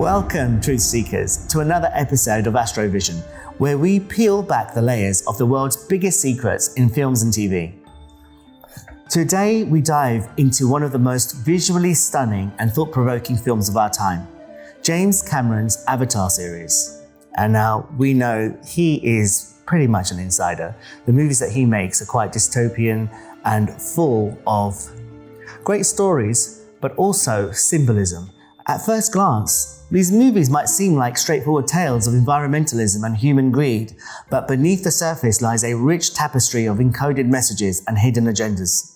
Welcome, Truth Seekers, to another episode of Astro Vision, where we peel back the layers of the world's biggest secrets in films and TV. Today, we dive into one of the most visually stunning and thought-provoking films of our time, James Cameron's Avatar series. And now we know he is pretty much an insider. The movies that he makes are quite dystopian and full of great stories, but also symbolism. At first glance, these movies might seem like straightforward tales of environmentalism and human greed, but beneath the surface lies a rich tapestry of encoded messages and hidden agendas.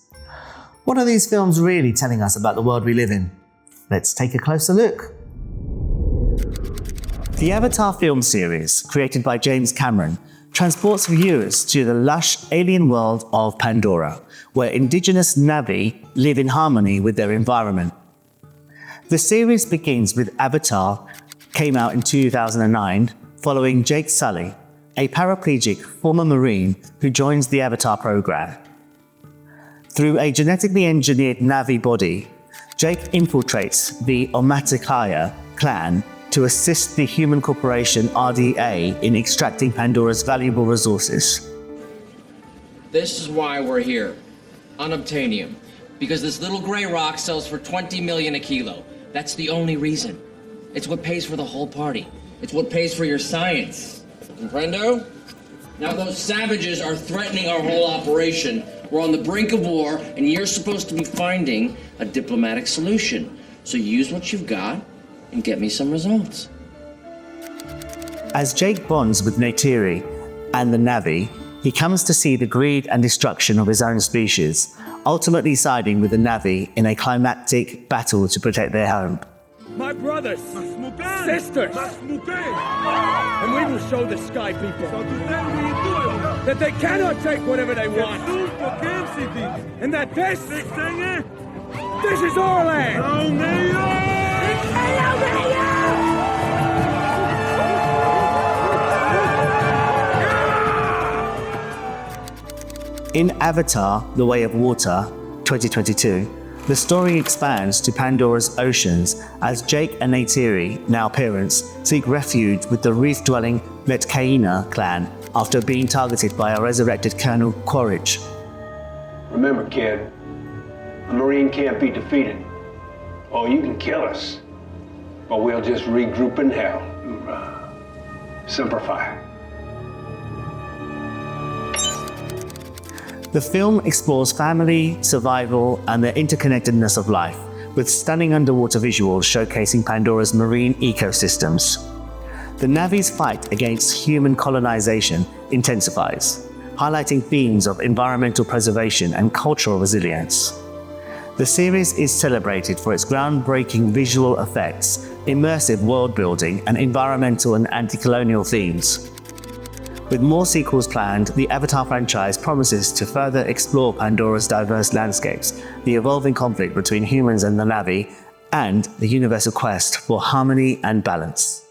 What are these films really telling us about the world we live in? Let's take a closer look. The Avatar film series, created by James Cameron, transports viewers to the lush alien world of Pandora, where indigenous Na'vi live in harmony with their environment. The series begins with Avatar, came out in 2009, following Jake Sully, a paraplegic former Marine who joins the Avatar program. Through a genetically engineered Na'vi body, Jake infiltrates the Unobtanium clan to assist the human corporation RDA in extracting Pandora's valuable resources. This is why we're here. Unobtanium. Because this little gray rock sells for 20 million a kilo. That's the only reason. It's what pays for the whole party. It's what pays for your science. Comprendo? Now those savages are threatening our whole operation. We're on the brink of war, and you're supposed to be finding a diplomatic solution. So use what you've got and get me some results. As Jake bonds with Neytiri and the Na'vi, he comes to see the greed and destruction of his own species, ultimately siding with the Na'vi in a climactic battle to protect their home. My brothers, sisters, and we will show the sky people that they cannot take whatever they want, and that this is our land. In Avatar: The Way of Water, 2022, the story expands to Pandora's oceans as Jake and Neytiri, now parents, seek refuge with the reef-dwelling Metkaina clan after being targeted by a resurrected Colonel Quaritch. Remember, kid, a Marine can't be defeated. Oh, you can kill us, but we'll just regroup in hell. Simplify. The film explores family, survival, and the interconnectedness of life, with stunning underwater visuals showcasing Pandora's marine ecosystems. The Na'vi's fight against human colonization intensifies, highlighting themes of environmental preservation and cultural resilience. The series is celebrated for its groundbreaking visual effects, immersive world building, and environmental and anti-colonial themes. With more sequels planned, the Avatar franchise promises to further explore Pandora's diverse landscapes, the evolving conflict between humans and the Na'vi, and the universal quest for harmony and balance.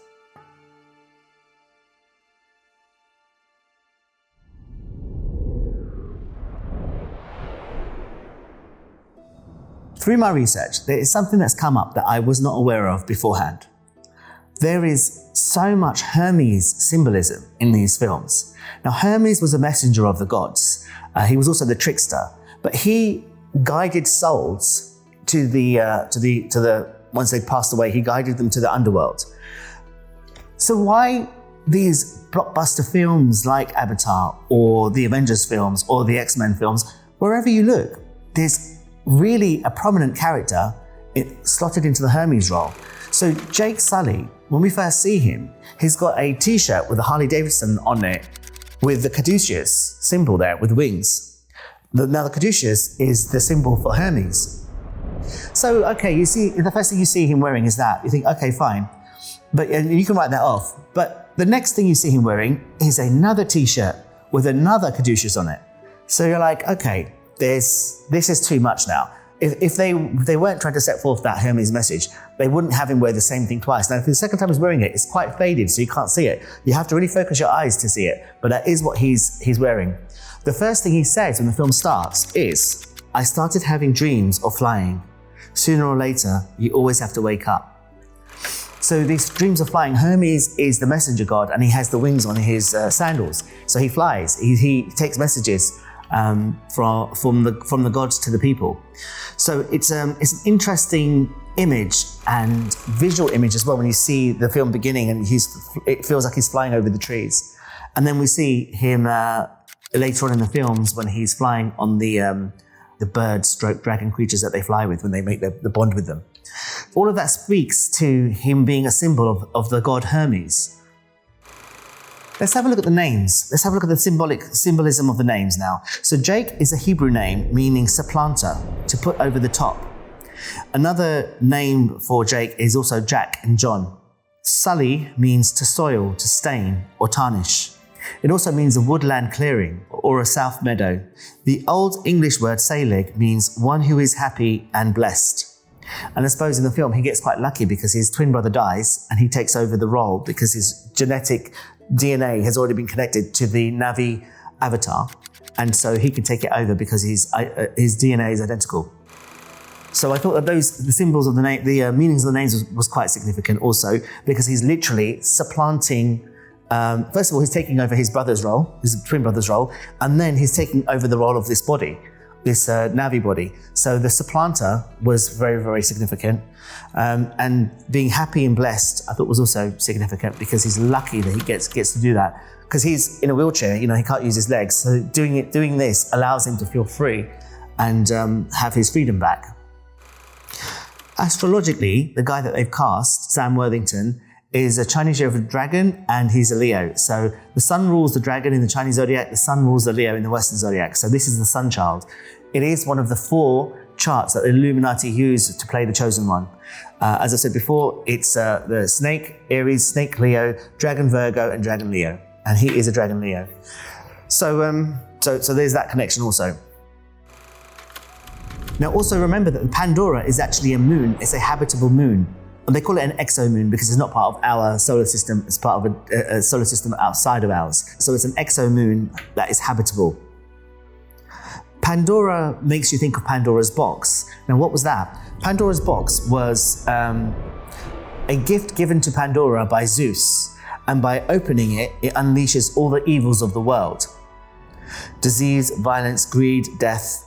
Through my research, there is something that's come up that I was not aware of beforehand. There is so much Hermes symbolism in these films. Now, Hermes was a messenger of the gods. He was also the trickster, but he guided souls to the once they passed away, he guided them to the underworld. So why these blockbuster films like Avatar or the Avengers films or the X-Men films? Wherever you look, there's really a prominent character slotted into the Hermes role. So Jake Sully, when we first see him, he's got a t-shirt with a Harley Davidson on it with the caduceus symbol there with wings. Now the caduceus is the symbol for Hermes. So, okay, you see, the first thing you see him wearing is that. You think, okay, fine. But you can write that off. But the next thing you see him wearing is another t-shirt with another caduceus on it. So you're like, okay, this is too much now. If they weren't trying to set forth that Hermes message, they wouldn't have him wear the same thing twice. Now, if the second time he's wearing it, it's quite faded, so you can't see it. You have to really focus your eyes to see it, but that is what he's wearing. The first thing he says when the film starts is, "I started having dreams of flying. Sooner or later, you always have to wake up." So these dreams of flying, Hermes is the messenger god, and he has the wings on his sandals. So he flies. He takes messages from the gods to the people. So it's an interesting image and visual image as well when you see the film beginning and it feels like he's flying over the trees. And then we see him later on in the films when he's flying on the bird/dragon creatures that they fly with when they make the bond with them. All of that speaks to him being a symbol of the god Hermes. Let's have a look at the names. Let's have a look at the symbolism of the names now. So Jake is a Hebrew name meaning supplanter, to put over the top. Another name for Jake is also Jack and John. Sully means to soil, to stain, or tarnish. It also means a woodland clearing or a south meadow. The Old English word Selig means one who is happy and blessed. And I suppose in the film he gets quite lucky because his twin brother dies and he takes over the role because his genetic DNA has already been connected to the Navi avatar, and so he can take it over because his DNA is identical. So I thought that the symbols of the name, the meanings of the names was quite significant also because he's literally supplanting. First of all, he's taking over his brother's role, his twin brother's role, and then he's taking over the role of this body, this Navi body. So the supplanter was very, very significant. And being happy and blessed, I thought was also significant because he's lucky that he gets to do that. Because he's in a wheelchair, he can't use his legs. So doing this allows him to feel free and have his freedom back. Astrologically, the guy that they've cast, Sam Worthington, is a Chinese year of a dragon and he's a Leo. So the sun rules the dragon in the Chinese zodiac, the sun rules the Leo in the Western zodiac. So this is the sun child. It is one of the 4 charts that the Illuminati use to play the chosen one. As I said before, it's the snake, Aries, snake Leo, dragon Virgo, and dragon Leo. And he is a dragon Leo. So there's that connection also. Now also remember that Pandora is actually a moon. It's a habitable moon. And they call it an exomoon because it's not part of our solar system. It's part of a solar system outside of ours. So it's an exomoon that is habitable. Pandora makes you think of Pandora's box. Now, what was that? Pandora's box was a gift given to Pandora by Zeus. And by opening it, it unleashes all the evils of the world. Disease, violence, greed, death.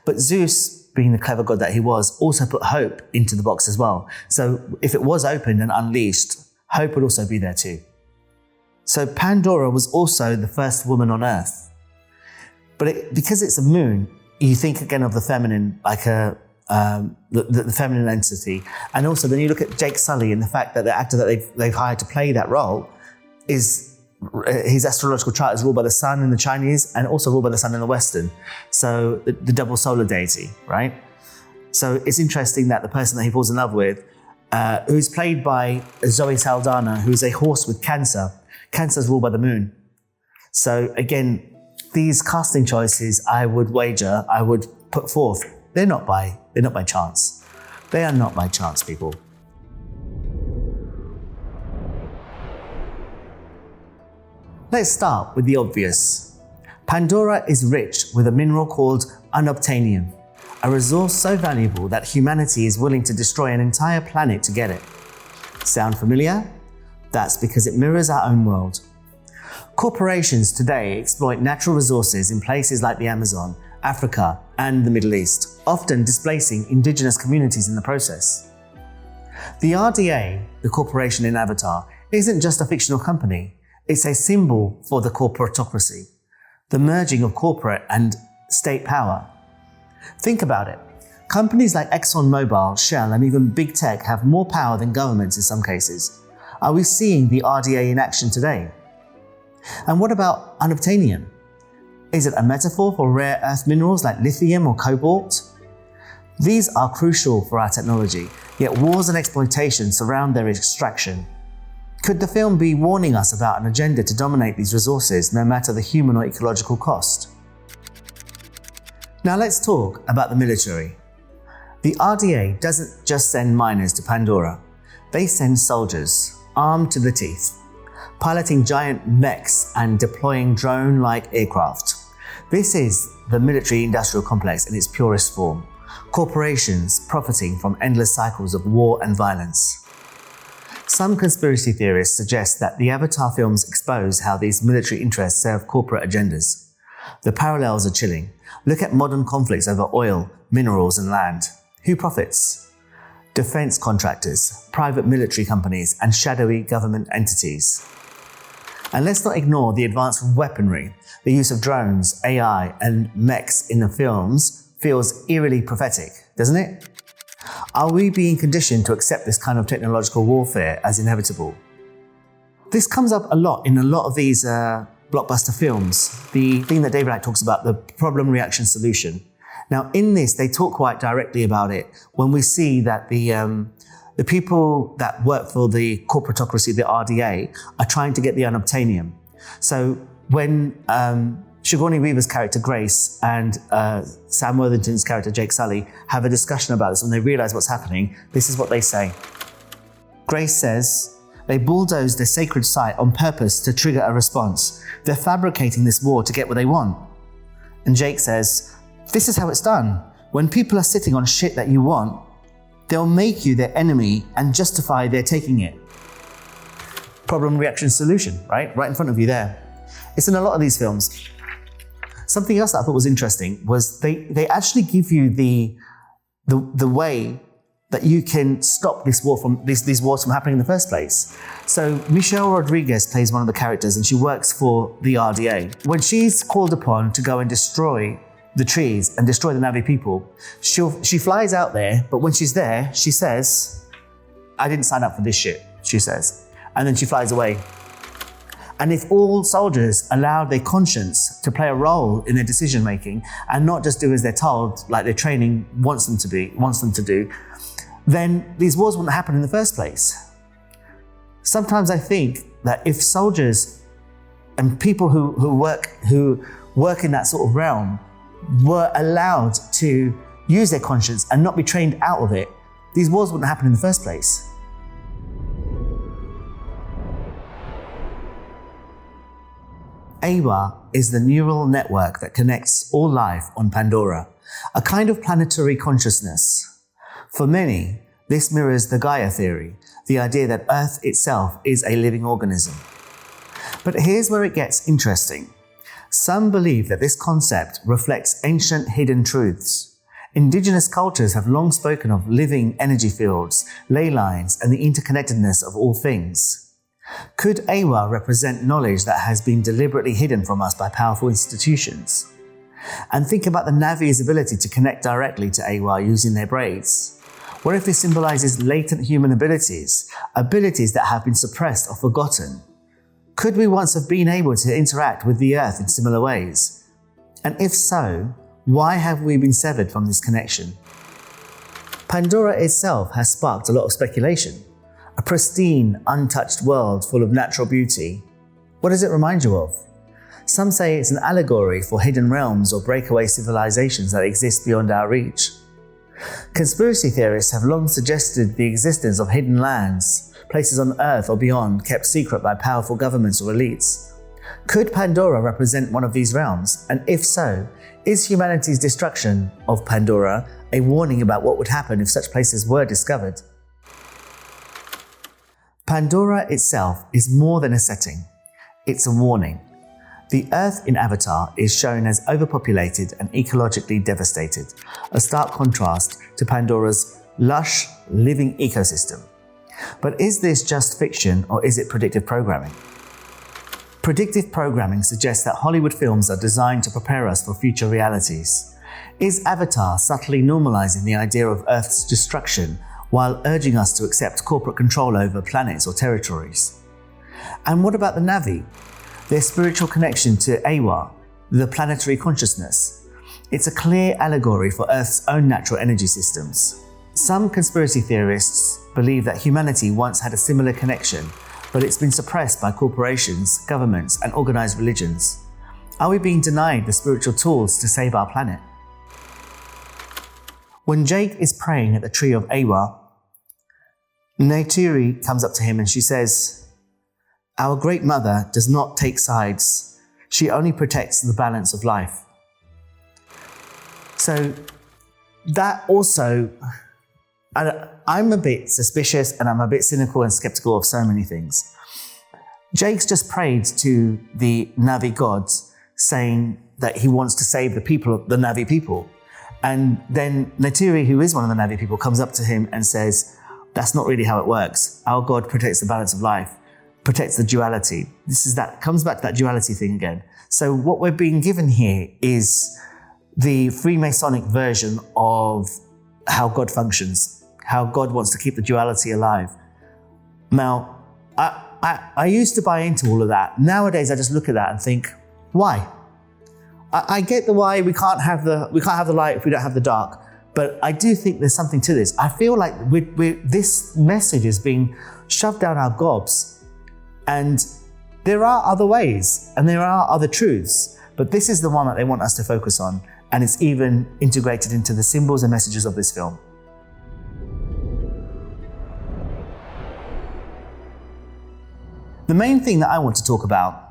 But Zeus, being the clever god that he was, also put hope into the box as well. So if it was opened and unleashed, hope would also be there too. So Pandora was also the first woman on Earth. But because it's a moon, you think again of the feminine, like the feminine entity. And also then you look at Jake Sully and the fact that the actor that they've hired to play that role is his astrological chart is ruled by the sun in the Chinese and also ruled by the sun in the Western. So the double solar deity, right? So it's interesting that the person that he falls in love with, who's played by Zoe Saldana, who's a horse with Cancer. Cancer is ruled by the moon. So again, these casting choices, I would put forth. They're not by chance. They are not by chance, people. Let's start with the obvious. Pandora is rich with a mineral called Unobtanium, a resource so valuable that humanity is willing to destroy an entire planet to get it. Sound familiar? That's because it mirrors our own world. Corporations today exploit natural resources in places like the Amazon, Africa, and the Middle East, often displacing indigenous communities in the process. The RDA, the corporation in Avatar, isn't just a fictional company. It's a symbol for the corporatocracy, the merging of corporate and state power. Think about it. Companies like ExxonMobil, Shell, and even big tech have more power than governments in some cases. Are we seeing the RDA in action today? And what about unobtanium? Is it a metaphor for rare earth minerals like lithium or cobalt? These are crucial for our technology, yet wars and exploitation surround their extraction. Could the film be warning us about an agenda to dominate these resources, no matter the human or ecological cost? Now let's talk about the military. The RDA doesn't just send miners to Pandora. They send soldiers, armed to the teeth, piloting giant mechs and deploying drone-like aircraft. This is the military-industrial complex in its purest form. Corporations profiting from endless cycles of war and violence. Some conspiracy theorists suggest that the Avatar films expose how these military interests serve corporate agendas. The parallels are chilling. Look at modern conflicts over oil, minerals and land. Who profits? Defense contractors, private military companies and shadowy government entities. And let's not ignore the advanced weaponry. The use of drones, AI and mechs in the films feels eerily prophetic, doesn't it? Are we being conditioned to accept this kind of technological warfare as inevitable? This comes up a lot in a lot of these blockbuster films. The thing that David Icke talks about, the problem, reaction, solution. Now in this, they talk quite directly about it when we see that the people that work for the corporatocracy, the RDA, are trying to get the Unobtanium. So when Sigourney Weaver's character Grace and Sam Worthington's character Jake Sully have a discussion about this, when they realize what's happening, this is what they say. Grace says, they bulldozed a sacred site on purpose to trigger a response. They're fabricating this war to get what they want. And Jake says, this is how it's done. When people are sitting on shit that you want, they'll make you their enemy and justify their taking it. Problem, reaction, solution, right? Right in front of you there. It's in a lot of these films. Something else that I thought was interesting was they actually give you the way that you can stop this war from these wars from happening in the first place. So Michelle Rodriguez plays one of the characters and she works for the RDA. When she's called upon to go and destroy the trees and destroy the Navi people, she flies out there, but when she's there, she says, I didn't sign up for this shit, she says. And then she flies away. And if all soldiers allowed their conscience to play a role in their decision making and not just do as they're told, like their training wants them to do, then these wars wouldn't happen in the first place. Sometimes I think that if soldiers and people who work in that sort of realm were allowed to use their conscience and not be trained out of it, these wars wouldn't happen in the first place. Eywa is the neural network that connects all life on Pandora, a kind of planetary consciousness. For many, this mirrors the Gaia theory, the idea that Earth itself is a living organism. But here's where it gets interesting. Some believe that this concept reflects ancient hidden truths. Indigenous cultures have long spoken of living energy fields, ley lines, and the interconnectedness of all things. Could Eywa represent knowledge that has been deliberately hidden from us by powerful institutions? And think about the Navi's ability to connect directly to Eywa using their braids. What if this symbolizes latent human abilities that have been suppressed or forgotten? Could we once have been able to interact with the Earth in similar ways? And if so, why have we been severed from this connection? Pandora itself has sparked a lot of speculation. A pristine, untouched world full of natural beauty. What does it remind you of? Some say it's an allegory for hidden realms or breakaway civilizations that exist beyond our reach. Conspiracy theorists have long suggested the existence of hidden lands, places on Earth or beyond kept secret by powerful governments or elites. Could Pandora represent one of these realms? And if so, is humanity's destruction of Pandora a warning about what would happen if such places were discovered? Pandora itself is more than a setting. It's a warning. The Earth in Avatar is shown as overpopulated and ecologically devastated, a stark contrast to Pandora's lush, living ecosystem. But is this just fiction or is it predictive programming? Predictive programming suggests that Hollywood films are designed to prepare us for future realities. Is Avatar subtly normalizing the idea of Earth's destruction while urging us to accept corporate control over planets or territories? And what about the Navi? Their spiritual connection to Eywa, the planetary consciousness. It's a clear allegory for Earth's own natural energy systems. Some conspiracy theorists believe that humanity once had a similar connection, but it's been suppressed by corporations, governments, and organized religions. Are we being denied the spiritual tools to save our planet? When Jake is praying at the tree of Eywa, Neytiri comes up to him and she says, "Our great mother does not take sides. She only protects the balance of life." So that also I'm a bit suspicious and I'm a bit cynical and skeptical of so many things. Jake's just prayed to the Na'vi gods, saying that he wants to save the people, the Na'vi people. And then Neytiri, who is one of the Na'vi people, comes up to him and says, that's not really how it works. Our God protects the balance of life, protects the duality. Comes back to that duality thing again. So what we're being given here is the Freemasonic version of how God functions, how God wants to keep the duality alive. Now, I used to buy into all of that. Nowadays, I just look at that and think, why? I get the why we can't have the light if we don't have the dark, but I do think there's something to this. I feel like this message is being shoved down our gobs, and there are other ways and there are other truths, but this is the one that they want us to focus on, and it's even integrated into the symbols and messages of this film. The main thing that I want to talk about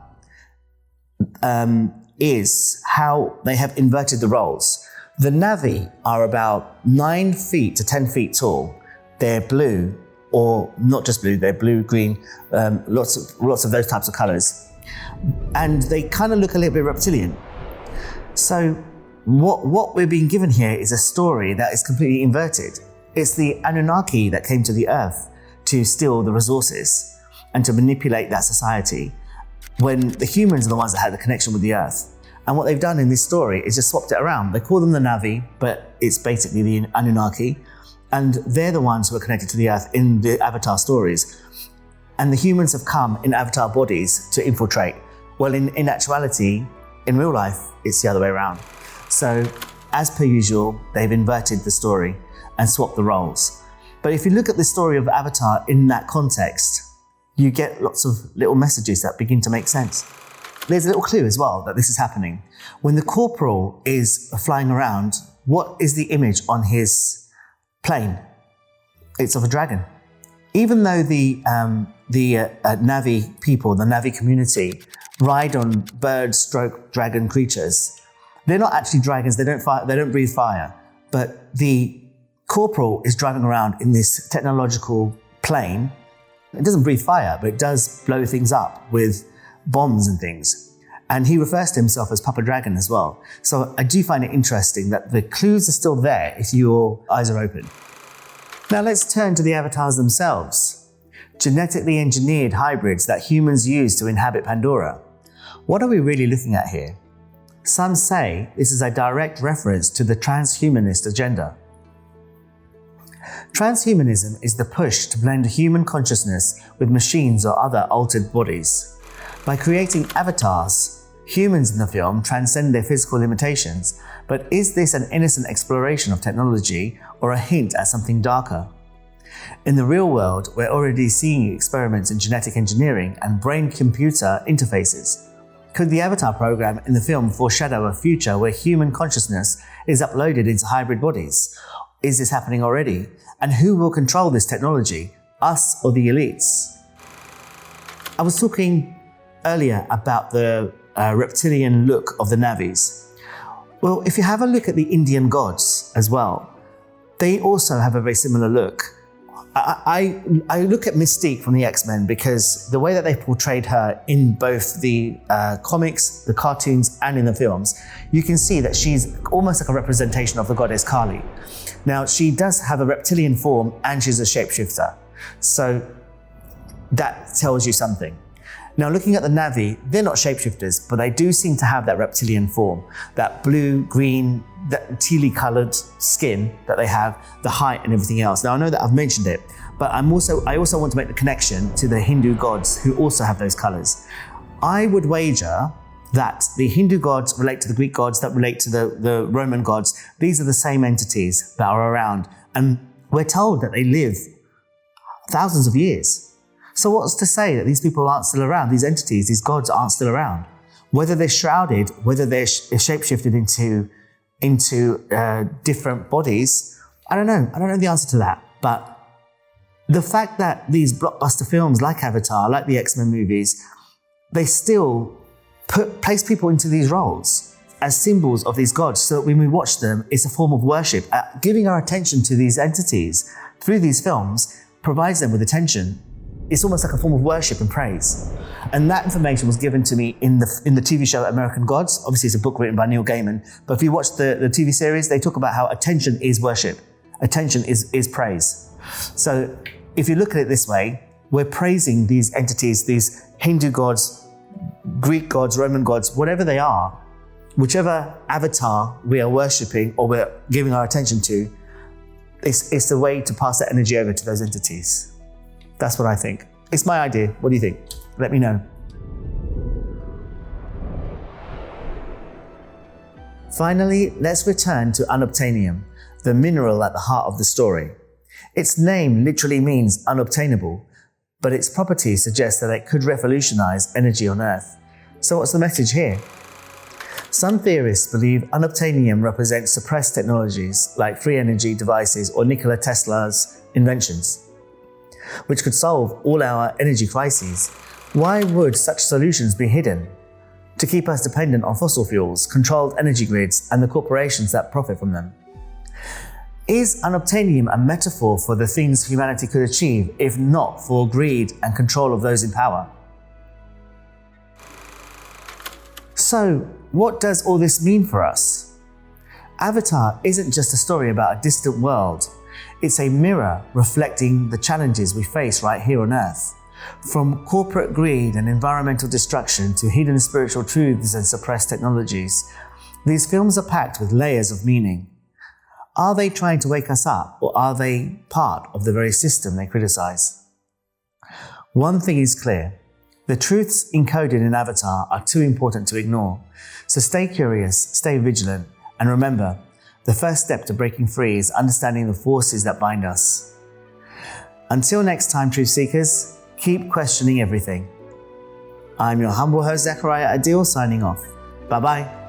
is how they have inverted the roles. The Na'vi are about 9 feet to 10 feet tall. They're blue, or not just blue, they're blue, green, lots of those types of colors. And they kind of look a little bit reptilian. So what we're being given here is a story that is completely inverted. It's the Anunnaki that came to the earth to steal the resources and to manipulate that society, when the humans are the ones that had the connection with the earth. And what they've done in this story is just swapped it around. They call them the Na'vi, but it's basically the Anunnaki, and they're the ones who are connected to the earth in the Avatar stories. And the humans have come in Avatar bodies to infiltrate. Well, in actuality, in real life, it's the other way around. So, as per usual, they've inverted the story and swapped the roles. But if you look at the story of Avatar in that context, you get lots of little messages that begin to make sense. There's a little clue as well that this is happening. When the corporal is flying around, what is the image on his plane? It's of a dragon. Even though the Na'vi people, the Na'vi community, ride on bird-stroke-dragon creatures, they're not actually dragons. They don't breathe fire. But the corporal is driving around in this technological plane. It doesn't breathe fire, but it does blow things up with bombs and things. And he refers to himself as Papa Dragon as well. So I do find it interesting that the clues are still there if your eyes are open. Now let's turn to the avatars themselves. Genetically engineered hybrids that humans use to inhabit Pandora. What are we really looking at here? Some say this is a direct reference to the transhumanist agenda. Transhumanism is the push to blend human consciousness with machines or other altered bodies. By creating avatars, humans in the film transcend their physical limitations, but is this an innocent exploration of technology or a hint at something darker? In the real world, we're already seeing experiments in genetic engineering and brain-computer interfaces. Could the Avatar program in the film foreshadow a future where human consciousness is uploaded into hybrid bodies? Is this happening already? And who will control this technology, us or the elites? I was talking earlier about the reptilian look of the Na'vis. Well, if you have a look at the Indian gods as well, they also have a very similar look. I look at Mystique from the X-Men because the way that they portrayed her in both the comics, the cartoons, and in the films, you can see that she's almost like a representation of the goddess Kali. Now, she does have a reptilian form and she's a shapeshifter. So that tells you something. Now, looking at the Na'vi, they're not shapeshifters, but they do seem to have that reptilian form, that blue, green, that tealy colored skin that they have, the height and everything else. Now, I know that I've mentioned it, but I also want to make the connection to the Hindu gods who also have those colors. I would wager that the Hindu gods relate to the Greek gods that relate to the Roman gods. These are the same entities that are around. And we're told that they live thousands of years. So what's to say that these people aren't still around? These entities, these gods aren't still around. Whether they're shrouded, whether they're shapeshifted into different bodies, I don't know. I don't know the answer to that. But the fact that these blockbuster films like Avatar, like the X-Men movies, they still place people into these roles. as symbols of these gods, so that when we watch them, it's a form of worship. Giving our attention to these entities through these films provides them with attention. It's almost like a form of worship and praise. And that information was given to me in the TV show American Gods. Obviously, it's a book written by Neil Gaiman. But if you watch the TV series, they talk about how attention is worship. Attention is praise. So if you look at it this way, we're praising these entities, these Hindu gods, Greek gods, Roman gods, whatever they are, whichever avatar we are worshipping or we're giving our attention to, it's the way to pass that energy over to those entities. That's what I think. It's my idea. What do you think? Let me know. Finally, let's return to Unobtanium, the mineral at the heart of the story. Its name literally means unobtainable, but its properties suggest that it could revolutionize energy on Earth. So what's the message here? Some theorists believe unobtainium represents suppressed technologies like free energy devices or Nikola Tesla's inventions, which could solve all our energy crises. Why would such solutions be hidden? To keep us dependent on fossil fuels, controlled energy grids, and the corporations that profit from them. Is unobtainium a metaphor for the things humanity could achieve if not for greed and control of those in power? So, what does all this mean for us? Avatar isn't just a story about a distant world. It's a mirror reflecting the challenges we face right here on Earth. From corporate greed and environmental destruction to hidden spiritual truths and suppressed technologies, these films are packed with layers of meaning. Are they trying to wake us up, or are they part of the very system they criticize? One thing is clear. The truths encoded in Avatar are too important to ignore. So stay curious, stay vigilant, and remember, the first step to breaking free is understanding the forces that bind us. Until next time, truth seekers, keep questioning everything. I'm your humble host, Zachariah Adil, signing off. Bye-bye.